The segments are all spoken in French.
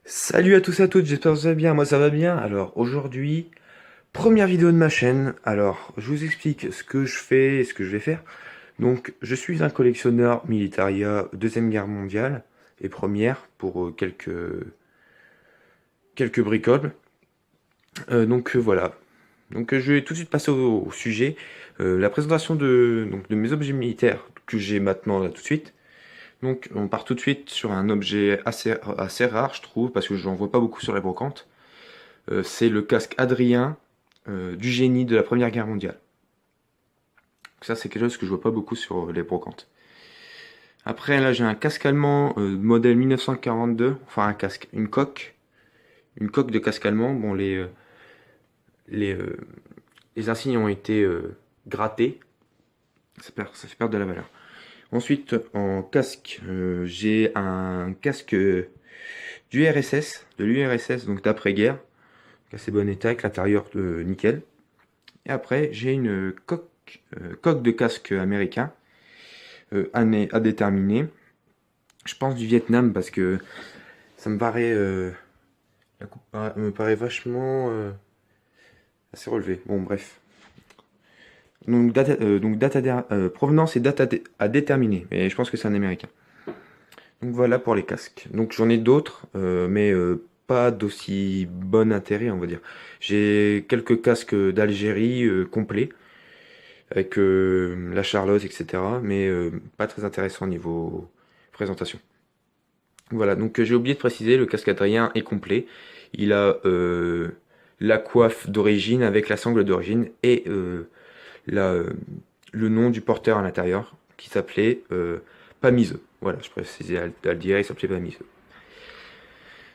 Salut à tous et à toutes, j'espère que vous allez bien, moi ça va bien. Alors aujourd'hui, première vidéo de ma chaîne. Alors je vous explique ce que je fais et ce que je vais faire. Donc je suis un collectionneur militaria Deuxième Guerre mondiale et première pour quelques bricoles. Voilà. Je vais tout de suite passer au sujet. La présentation de mes objets militaires que j'ai maintenant là tout de suite. Donc on part tout de suite sur un objet assez rare je trouve parce que je n'en vois pas beaucoup sur les brocantes. C'est le casque Adrien du génie de la Première Guerre mondiale. Ça, c'est quelque chose que je vois pas beaucoup sur les brocantes. Après, là, j'ai un casque allemand modèle 1942, enfin un casque, une coque de casque allemand. Bon, les, euh, les insignes ont été grattés, ça fait perdre de la valeur. Ensuite, en casque, j'ai un casque du RSS, de l'URSS, donc d'après-guerre, assez bon état, avec l'intérieur de nickel. Et après, j'ai une coque de casque américain, année à déterminer. Je pense du Vietnam parce que ça me paraît, la coupe me paraît vachement assez relevé. Bon, bref. Provenance et date à déterminer. Mais je pense que c'est un américain. Donc voilà pour les casques. Donc j'en ai d'autres, mais pas d'aussi bon intérêt, on va dire. J'ai quelques casques d'Algérie complets avec la Charlotte, etc. Mais pas très intéressant au niveau présentation. Voilà, donc j'ai oublié de préciser, le casque Adrien est complet. Il a la coiffe d'origine avec la sangle d'origine et la, euh, le nom du porteur à l'intérieur qui s'appelait Pamiseux. Voilà, je précisais à le dire, il s'appelait Pamiseux.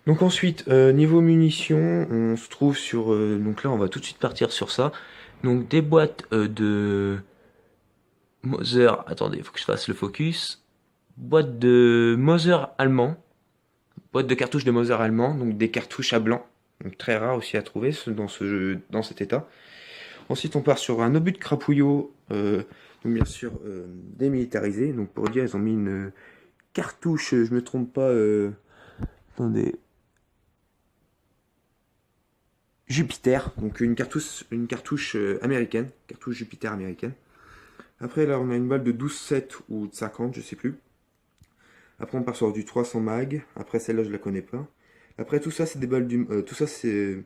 Donc ensuite, niveau munitions, on se trouve sur... donc là, on va tout de suite partir sur ça. Donc des boîtes de Moser, attendez, il faut que je fasse le focus. Boîte de Moser allemand, boîte de cartouches de Moser allemand, donc des cartouches à blanc, donc très rare aussi à trouver dans cet état. Ensuite, on part sur un obus de crapouillot, donc bien sûr démilitarisé. Donc pour dire, ils ont mis une cartouche, je me trompe pas, attendez, Jupiter, donc une cartouche américaine, cartouche Jupiter américaine. Après, là, on a une balle de 12,7 ou de 50, je sais plus. Après, on part sur du 300 mag. Après, celle-là, je la connais pas. Après, tout ça, c'est des balles tout ça, c'est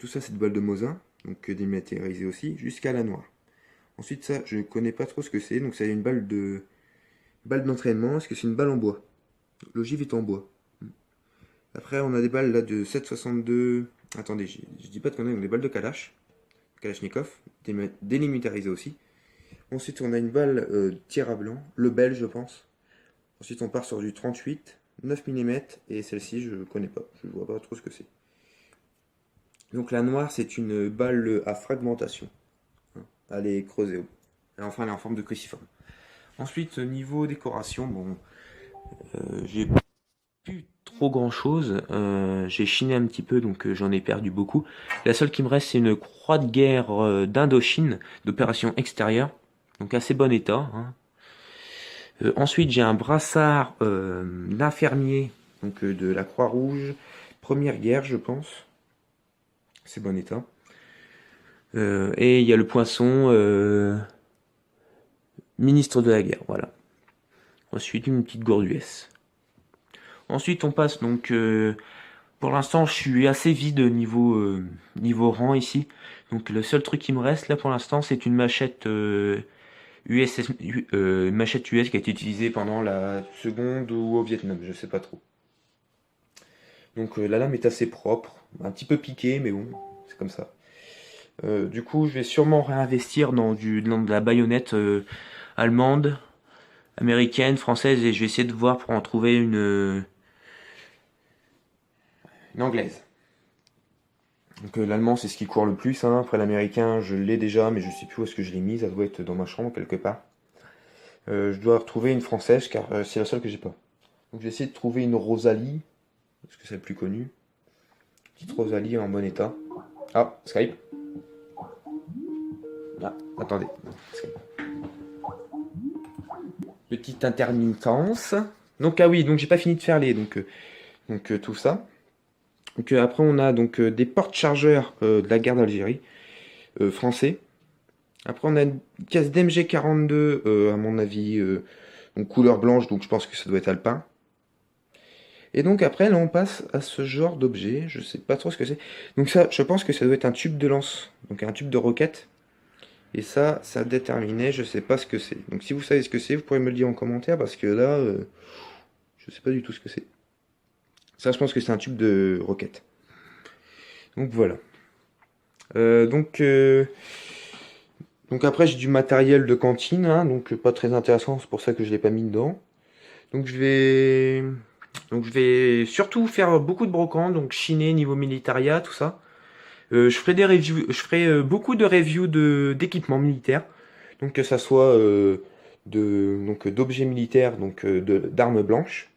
des balles de Mosin, donc dématérialisées aussi, jusqu'à la noire. Ensuite, ça, je connais pas trop ce que c'est. Donc, c'est une balle d'entraînement. Est-ce que c'est une balle en bois? L'ogive est en bois. Après, on a des balles là de 7,62. Attendez, je dis pas de conneries, on a des balles de Kalachnikov, délimitarisées aussi. Ensuite, on a une balle tir à blanc, le belge, je pense. Ensuite, on part sur du 38, 9 mm, et celle-ci, je connais pas. Je vois pas trop ce que c'est. Donc, la noire, c'est une balle à fragmentation. Hein. Elle est creusée. Enfin, elle est en forme de cruciforme. Ensuite, niveau décoration, bon, j'ai plus trop grand chose. J'ai chiné un petit peu, donc j'en ai perdu beaucoup. La seule qui me reste, c'est une croix de guerre d'Indochine, d'opération extérieure, donc assez bon état. Hein. Ensuite, j'ai un brassard d'infirmier, donc de la Croix-Rouge, première guerre, je pense. C'est bon état. Et il y a le poinçon ministre de la guerre, voilà. Ensuite, une petite gourde US. Ensuite, on passe donc. Pour l'instant, je suis assez vide niveau rang ici. Donc, le seul truc qui me reste là pour l'instant, c'est une machette machette US qui a été utilisée pendant la seconde ou au Vietnam, je sais pas trop. Donc, la lame est assez propre, un petit peu piquée, mais bon, c'est comme ça. Du coup, je vais sûrement réinvestir dans de la baïonnette allemande, américaine, française, et je vais essayer de voir pour en trouver une anglaise. Donc l'allemand c'est ce qui court le plus, hein. Après l'américain je l'ai déjà mais je sais plus où est-ce que je l'ai mis, ça doit être dans ma chambre quelque part. Je dois retrouver une française car c'est la seule que j'ai pas. Donc j'ai essayé de trouver une Rosalie, parce que c'est la plus connue. Petite Rosalie en bon état. Ah, Skype. Ah, attendez. Skype. Petite intermittence. Donc ah oui, donc j'ai pas fini de faire tout ça. Donc après on a donc des porte-chargeurs de la guerre d'Algérie, français. Après on a une caisse d'MG42, à mon avis, donc couleur blanche, donc je pense que ça doit être alpin. Et donc après là on passe à ce genre d'objet, je sais pas trop ce que c'est. Donc ça, je pense que ça doit être un tube de lance, donc un tube de roquette. Et ça déterminé, je sais pas ce que c'est. Donc si vous savez ce que c'est, vous pourrez me le dire en commentaire, parce que là, je sais pas du tout ce que c'est. Ça, je pense que c'est un tube de roquette. Donc voilà. Euh, donc, euh, donc après, j'ai du matériel de cantine, hein, donc pas très intéressant, c'est pour ça que je l'ai pas mis dedans. Donc je vais surtout faire beaucoup de brocante, donc chiner niveau militaria, tout ça. Je ferai des reviews, je ferai beaucoup de reviews d'équipements militaires, donc que ça soit donc d'objets militaires, donc d'armes blanches,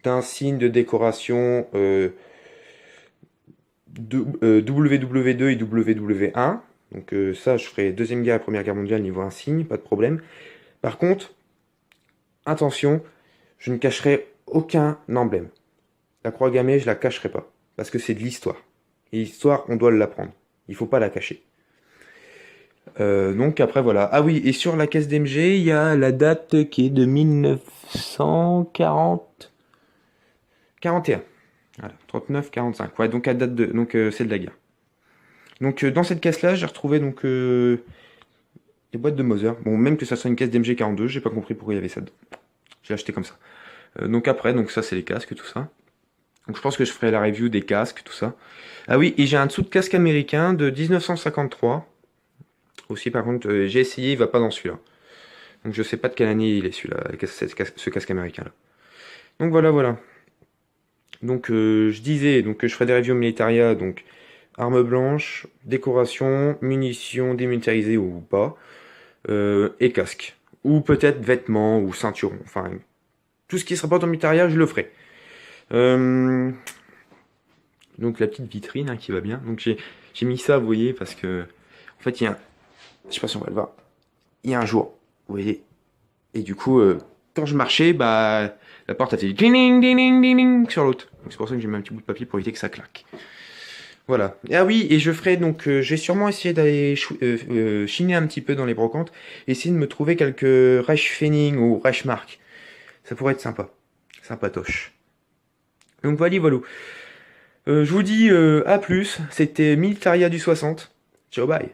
d'insignes de décoration WW2 et WW1. Donc ça, je ferai Deuxième Guerre et Première Guerre mondiale niveau insigne, pas de problème. Par contre, attention, je ne cacherai aucun emblème. La croix gammée, je la cacherai pas, parce que c'est de l'histoire. Et l'histoire, on doit l'apprendre. Il faut pas la cacher. Donc après voilà. Ah oui, et sur la caisse d'MG, il y a la date qui est de 1940... 41. Voilà, 39-45. Ouais, donc à date de... Donc c'est de la guerre. Donc dans cette caisse-là, j'ai retrouvé donc des boîtes de Mauser. Bon, même que ça soit une caisse d'MG 42, j'ai pas compris pourquoi il y avait ça dedans. J'ai acheté comme ça. Donc après, donc ça c'est les casques, tout ça. Donc je pense que je ferai la review des casques, tout ça. Ah oui, et j'ai un dessous de casque américain de 1953. Aussi, par contre, j'ai essayé, il va pas dans celui-là. Donc je sais pas de quelle année il est celui-là, ce casque américain-là. Donc voilà, voilà. Donc je disais donc que je ferai des reviews militaria, donc armes blanches, décoration, munitions démilitarisées ou pas, et casque. Ou peut-être vêtements ou ceinturons. Enfin, tout ce qui sera pas dans militaria, je le ferai. Euh, donc la petite vitrine hein, qui va bien. Donc j'ai mis ça, vous voyez, parce que en fait il y a un, je sais pas si on va le voir, il y a un jour, vous voyez, et du coup quand je marchais, bah la porte a fait ding ding ding ding ding sur l'autre. Donc c'est pour ça que j'ai mis un petit bout de papier pour éviter que ça claque. Voilà. Et ah oui, et je ferai donc, je vais sûrement essayer d'aller chiner un petit peu dans les brocantes, essayer de me trouver quelques Reichsfening ou Reichsmark. Ça pourrait être sympa, sympatoche. Donc voilà, voilà. Je vous dis à plus. C'était Militaria du 60. Ciao, bye.